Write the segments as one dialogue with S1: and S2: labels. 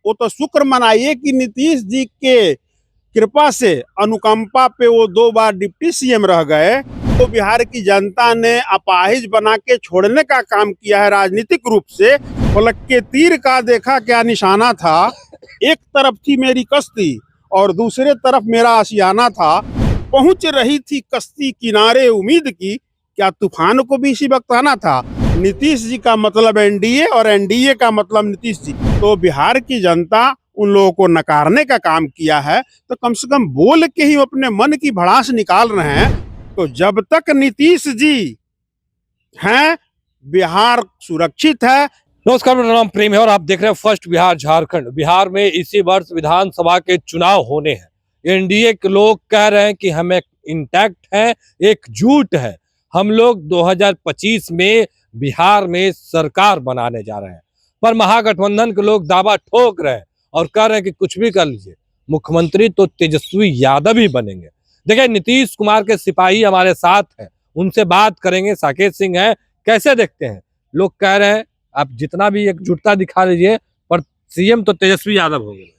S1: वो तो शुक्र मनाइए कि नीतीश जी के कृपा से, अनुकंपा पे वो 2 बार डिप्टी सीएम रह गए। तो बिहार की जनता ने अपाहिज बना के छोड़ने का काम किया है राजनीतिक रूप से। फलक के तीर का देखा क्या निशाना था, एक तरफ थी मेरी कश्ती और दूसरे तरफ मेरा आशियाना था। पहुंच रही थी कश्ती किनारे उम्मीद की, क्या तूफान को भी इसी वक्त आना था। नीतीश जी का मतलब एनडीए और एनडीए का मतलब नीतीश जी। तो बिहार की जनता उन लोगों को नकारने का काम किया है, तो कम से कम बोल के ही अपने मन की भड़ास निकाल रहे हैं। तो जब तक नीतीश जी हैं, बिहार सुरक्षित है।
S2: नमस्कार, मेरा नाम प्रेम है और आप देख रहे हैं फर्स्ट बिहार झारखंड। बिहार में इसी वर्ष विधानसभा के चुनाव होने हैं। एनडीए के लोग कह रहे हैं कि हम एक इंटैक्ट है, एकजुट है। हम लोग 2025 में बिहार में सरकार बनाने जा रहे हैं। पर महागठबंधन के लोग दावा ठोक रहे हैं और कह रहे हैं कि कुछ भी कर लीजिए, मुख्यमंत्री तो तेजस्वी यादव ही बनेंगे। देखिए, नीतीश कुमार के सिपाही हमारे साथ हैं, उनसे बात करेंगे। साकेत सिंह हैं, कैसे देखते हैं? लोग कह रहे हैं आप जितना भी एकजुटता दिखा लीजिए, पर सीएम तो तेजस्वी यादव होंगे।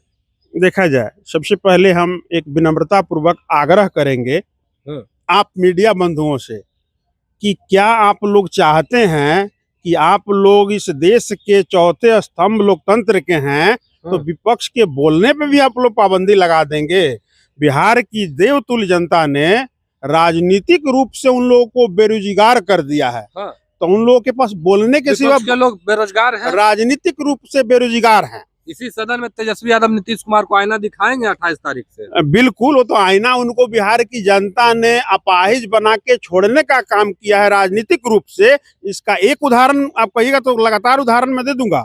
S1: देखा जाए, सबसे पहले हम एक विनम्रता पूर्वक आग्रह करेंगे आप मीडिया बंधुओं से कि क्या आप लोग चाहते हैं कि आप लोग इस देश के चौथे स्तंभ लोकतंत्र के हैं, तो विपक्ष के बोलने पे भी आप लोग पाबंदी लगा देंगे। बिहार की देवतुल्य जनता ने राजनीतिक रूप से उन लोगों को बेरोजगार कर दिया है। तो उन लोगों के पास बोलने के सिवा
S2: लोग बेरोजगार हैं,
S1: राजनीतिक रूप से बेरोजगार हैं।
S2: इसी सदन में तेजस्वी यादव नीतीश कुमार को आईना दिखाएंगे 28 तारीख से।
S1: बिल्कुल, वो तो आईना उनको बिहार की जनता ने अपाहिज बना के छोड़ने का काम किया है राजनीतिक रूप से। इसका एक उदाहरण आप कहिएगा तो लगातार उदाहरण मैं दे दूंगा।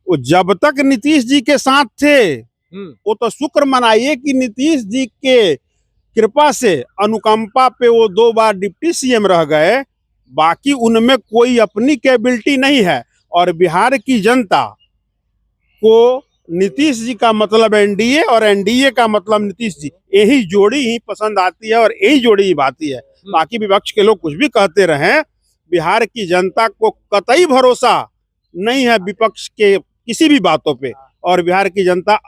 S1: वो जब तक नीतीश जी के साथ थे, वो तो शुक्र मनाइए कि नीतीश जी के कृपा से, अनुकंपा पे वो 2 बार डिप्टी सीएम रह गए। बाकी उनमें कोई अपनी कैपेबिलिटी नहीं है। और बिहार की जनता को नीतीश जी का मतलब एनडीए और एनडीए का मतलब नीतीश जी, यही जोड़ी ही पसंद आती है और यही जोड़ी ही भाती है। बाकी विपक्ष के लोग कुछ भी कहते रहें, बिहार की जनता को कतई भरोसा नहीं है विपक्ष के किसी भी बातों पे। और बिहार की जनता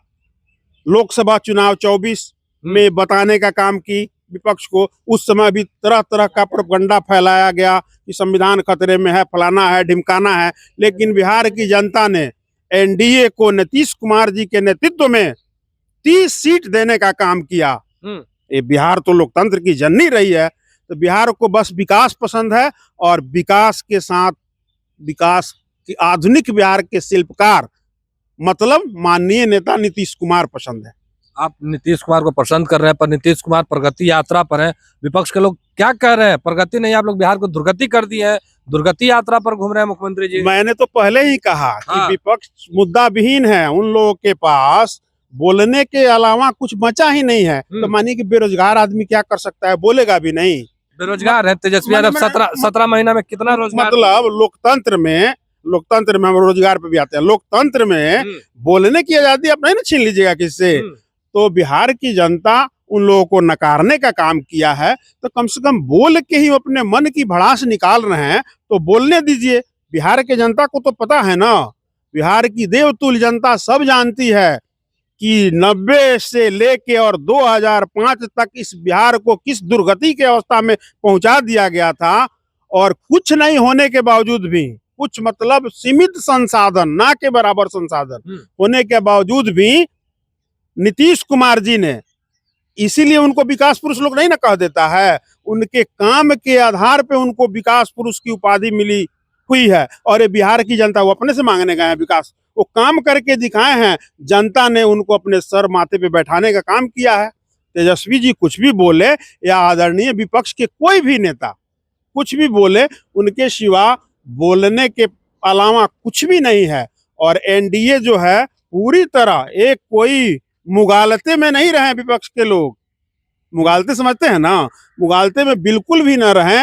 S1: लोकसभा चुनाव 24 में बताने का काम की विपक्ष को। उस समय भी तरह तरह का प्रोपगंडा फैलाया गया कि संविधान खतरे में है, फलाना है, ढिमकाना है। लेकिन बिहार की जनता ने एनडीए को नीतीश कुमार जी के नेतृत्व में 30 सीट देने का काम किया। ये बिहार तो लोकतंत्र की जननी रही है। तो बिहार को बस विकास पसंद है और विकास के साथ विकास की आधुनिक बिहार के शिल्पकार मतलब माननीय नेता नीतीश कुमार पसंद है।
S2: आप नीतीश कुमार को पसंद कर रहे हैं, पर नीतीश कुमार प्रगति यात्रा पर हैं। विपक्ष के लोग क्या कह रहे हैं? प्रगति नहीं, आप लोग बिहार को दुर्गति कर दी है, दुर्गति यात्रा पर घूम रहे हैं मुख्यमंत्री जी।
S1: मैंने तो पहले ही कहा कि विपक्ष मुद्दा विहीन है। उन लोगों के पास बोलने के अलावा कुछ बचा ही नहीं है। तो मानिए कि बेरोजगार आदमी क्या कर सकता है, बोलेगा भी नहीं।
S2: बेरोजगार है तेजस्वी यादव। 17 महीना में कितना रोजगार?
S1: मतलब लोकतंत्र में हम रोजगार पे भी आते हैं। लोकतंत्र में बोलने की आजादी आप नहीं ना छीन लीजिएगा किससे। तो बिहार की जनता उन लोगों को नकारने का काम किया है, तो कम से कम बोल के ही अपने मन की भड़ास निकाल रहे हैं। तो बोलने दीजिए। बिहार की जनता को तो पता है ना, बिहार की देवतुल्य जनता सब जानती है कि 90 से लेके और 2005 तक इस बिहार को किस दुर्गति के अवस्था में पहुंचा दिया गया था। और कुछ नहीं होने के बावजूद भी, कुछ मतलब सीमित संसाधन, ना के बराबर संसाधन होने के बावजूद भी नीतीश कुमार जी ने, इसीलिए उनको विकास पुरुष लोग नहीं ना कह देता है, उनके काम के आधार पे उनको विकास पुरुष की उपाधि मिली हुई है। और ये बिहार की जनता वो अपने से मांगने गए हैं विकास, वो काम करके दिखाए हैं। जनता ने उनको अपने सर माथे पे बैठाने का काम किया है। तेजस्वी जी कुछ भी बोले या आदरणीय विपक्ष के कोई भी नेता कुछ भी बोले, उनके सिवा बोलने के अलावा कुछ भी नहीं है। और एनडीए जो है पूरी तरह एक कोई मुगालते में नहीं रहे विपक्ष के लोग। मुगालते समझते हैं ना, मुगालते में बिल्कुल भी न रहे।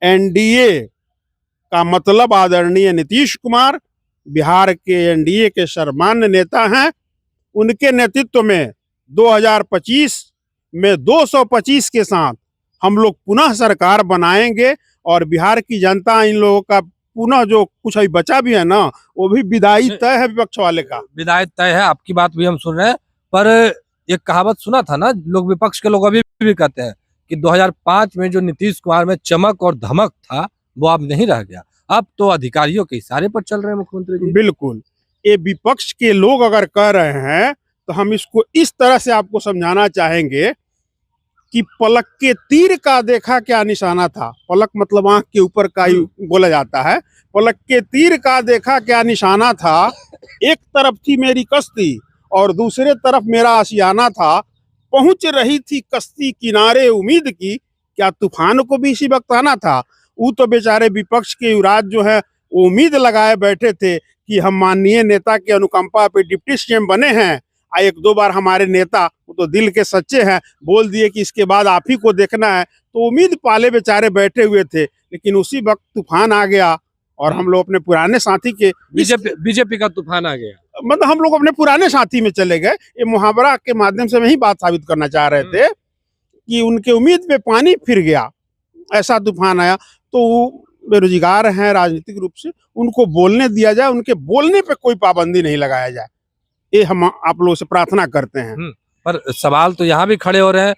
S1: एनडीए का मतलब आदरणीय नीतीश कुमार बिहार के एनडीए के सर्वमान्य नेता हैं। उनके नेतृत्व में 2025 में 225 के साथ हम लोग पुनः सरकार बनाएंगे। और बिहार की जनता इन लोगों का पुनः जो कुछ अभी बचा भी है ना, वो भी विदाई तय है विपक्ष वाले का।
S2: विदायत तय है, आपकी बात भी हम सुन रहे हैं। पर एक कहावत सुना था ना, लोग विपक्ष के लोग अभी भी कहते हैं कि 2005 में जो नीतीश कुमार में चमक और धमक था वो अब नहीं रह गया, अब तो अधिकारियों के इशारे पर चल रहे हैं मुख्यमंत्री जी।
S1: बिल्कुल, ये विपक्ष के लोग अगर कह रहे हैं तो हम इसको इस तरह से आपको समझाना चाहेंगे कि पलक के तीर का देखा क्या निशाना था। पलक मतलब आंख के ऊपर का ही बोला जाता है। पलक के तीर का देखा क्या निशाना था, एक तरफ थी मेरी कश्ती और दूसरे तरफ मेरा आशियाना था, पहुंच रही थी कश्ती किनारे उम्मीद की, क्या तूफान को भी इसी वक्त आना था। वो तो बेचारे विपक्ष के युवराज जो है वो उम्मीद लगाए बैठे थे कि हम माननीय नेता के अनुकंपा पे डिप्टी सीएम बने हैं। एक दो बार हमारे नेता, वो तो दिल के सच्चे हैं, बोल दिए कि इसके बाद आप ही को देखना है, तो उम्मीद पाले बेचारे बैठे हुए थे। लेकिन उसी वक्त तूफान आ गया और हम लोग अपने पुराने साथी के
S2: बीजेपी का तूफान आ गया,
S1: मतलब हम लोग अपने पुराने साथी में चले गए। ये मुहावरा के माध्यम से वही बात साबित करना चाह रहे थे कि उनके उम्मीद पे पानी फिर गया, ऐसा तूफान आया। तो वो बेरोजगार हैं राजनीतिक रूप से, उनको बोलने दिया जाए, उनके बोलने पे कोई पाबंदी नहीं लगाया जाए, ये हम आप लोगों से प्रार्थना करते हैं।
S2: पर सवाल तो यहाँ भी खड़े हो रहे हैं।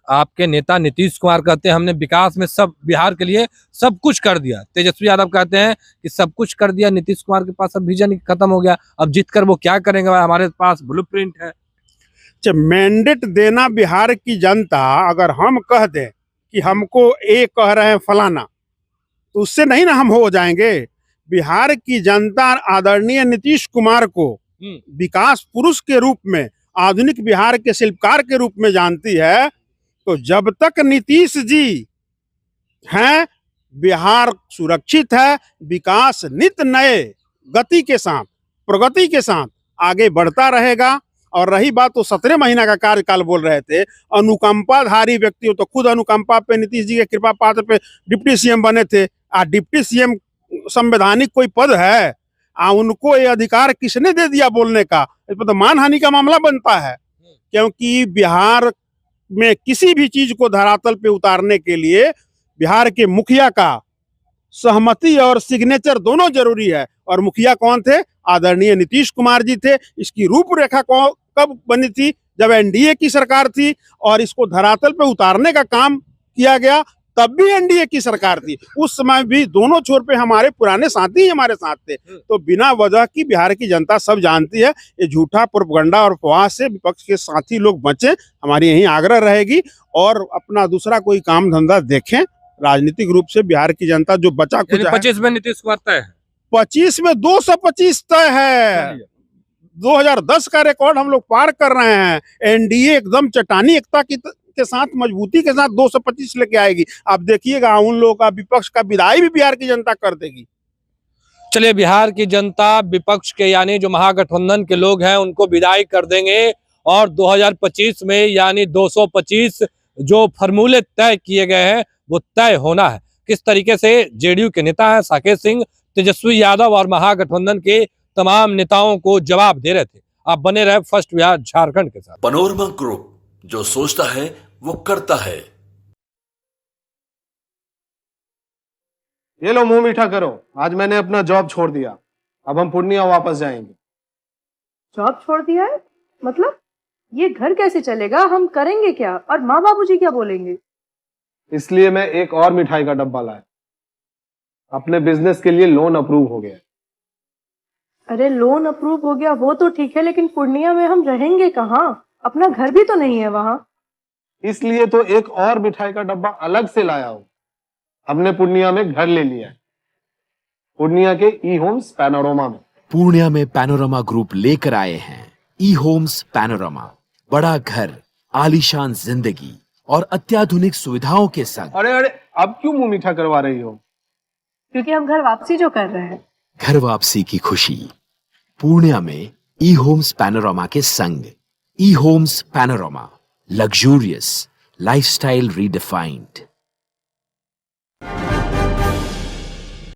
S2: आपके नेता नीतीश कुमार कहते हैं हमने विकास में सब, बिहार के लिए सब कुछ कर दिया। तेजस्वी यादव कहते हैं कि सब कुछ कर दिया, नीतीश कुमार के पास अब विजन खत्म हो गया, अब जीतकर वो क्या करेंगे, हमारे पास ब्लूप्रिंट है।
S1: मैंडेट देना बिहार की जनता, अगर हम कह दें कि हमको ये कह रहे हैं फलाना, तो उससे नहीं ना हम हो जाएंगे। बिहार की जनता आदरणीय नीतीश कुमार को विकास पुरुष के रूप में, आधुनिक बिहार के शिल्पकार के रूप में जानती है। तो जब तक नीतीश जी हैं, बिहार सुरक्षित है, विकास नित नए गति के साथ, प्रगति के साथ आगे बढ़ता रहेगा। और रही बात तो 17 महीना का कार्यकाल बोल रहे थे, अनुकंपाधारी व्यक्ति हो तो खुद अनुकंपा पे, नीतीश जी के कृपा पात्र पे डिप्टी सीएम बने थे। डिप्टी सीएम संवैधानिक कोई पद है? उनको ये अधिकार किसने दे दिया बोलने का? इस पर तो मानहानि का मामला बनता है, क्योंकि बिहार में किसी भी चीज को धरातल पे उतारने के लिए बिहार के मुखिया का सहमति और सिग्नेचर दोनों जरूरी है। और मुखिया कौन थे? आदरणीय नीतीश कुमार जी थे। इसकी रूपरेखा कब बनी थी? जब एनडीए की सरकार थी, और इसको धरातल पे उतारने का काम किया गया तब भी एनडीए की सरकार थी। उस समय भी दोनों छोर पे हमारे पुराने साथी ही हमारे साथ थे। तो बिना वजह की बिहार की जनता सब जानती है, ये झूठा प्रोपगंडा और अफवाह से विपक्ष के साथी लोग बचें, हमारी यही आग्रह रहेगी। और अपना दूसरा कोई काम धंधा देखें। राजनीतिक रूप से बिहार की जनता जो बचा कुछ
S2: 25 में नीतीश कुमार तय है,
S1: 25 में 225 तय है। 2010 का रिकॉर्ड हम लोग पार कर रहे हैं। एनडीए एकदम चट्टानी एकता के साथ, मजबूती के साथ 225 लेके आएगी। आप देखिएगा उन लोगों का, विपक्ष का विदाई भी बिहार की जनता कर देगी।
S2: चलिए, बिहार की जनता विपक्ष के यानी जो महागठबंधन के लोग हैं उनको विदाई कर देंगे, और 2025 में यानी 225 जो फॉर्मूले तय किए गए हैं वो तय होना है। किस तरीके से जेडीयू के नेता हैं साकेत सिंह, तेजस्वी यादव और महागठबंधन के तमाम नेताओं को जवाब दे रहे थे। आप बने रहे फर्स्ट बिहार झारखंड के साथ।
S3: पैनोरमा ग्रुप, जो सोचता है वो करता है।
S4: ये लो, मुंह मीठा करो। आज मैंने अपना जॉब छोड़ दिया, अब हम पूर्णिया वापस जाएंगे।
S5: जॉब छोड़ दिया है? मतलब ये घर कैसे चलेगा? हम करेंगे क्या? और माँ बाबूजी क्या बोलेंगे?
S4: इसलिए मैं एक और मिठाई का डब्बा लाया। अपने बिजनेस के लिए लोन अप्रूव हो गया।
S5: अरे लोन अप्रूव हो गया वो तो ठीक है, लेकिन पूर्णिया में हम रहेंगे कहाँ? अपना घर भी तो नहीं है वहाँ।
S4: इसलिए तो एक और मिठाई का डब्बा अलग से लाया हूं। हमने पूर्णिया में घर ले लिया है, पूर्णिया के ई होम्स पैनोरमा में।
S6: पूर्णिया में पैनोरमा ग्रुप लेकर आए हैं ई होम्स पैनोरमा। बड़ा घर, आलीशान जिंदगी और अत्याधुनिक सुविधाओं के संग।
S4: अरे अरे, अब क्यों मुंह मीठा करवा रही हो?
S5: क्योंकि हम घर वापसी जो कर रहे हैं।
S6: घर वापसी की खुशी पूर्णिया में ई होम्स पैनोरमा के संग। E homes panorama, luxurious lifestyle redefined.